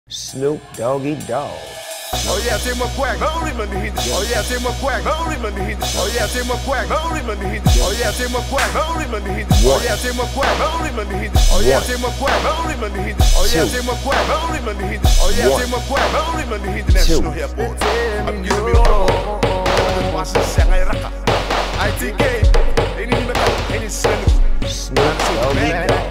Snoop Doggy Dogg. Oh yeah, take MaQuak, only man hit. Oh yeah, take MaQuak, only man hit. Oh yeah, take MaQuak, only man hit. Oh yeah, take MaQuak, only man hit. Oh yeah, take MaQuak, only man hit. Oh yeah, take MaQuak, only man hit. Oh yeah, take MaQuak, only man hit. Oh yeah, take MaQuak, only man hit. National Airport. I'm giving me all. What's the song I rock? ITK. Any metal, any sin. Snoop Doggy Dogg.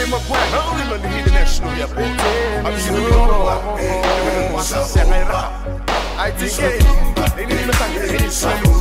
MaQuak, only man hit the National Airport. I'm giving you all. What's the song I rock? ITK. Any metal, any sin.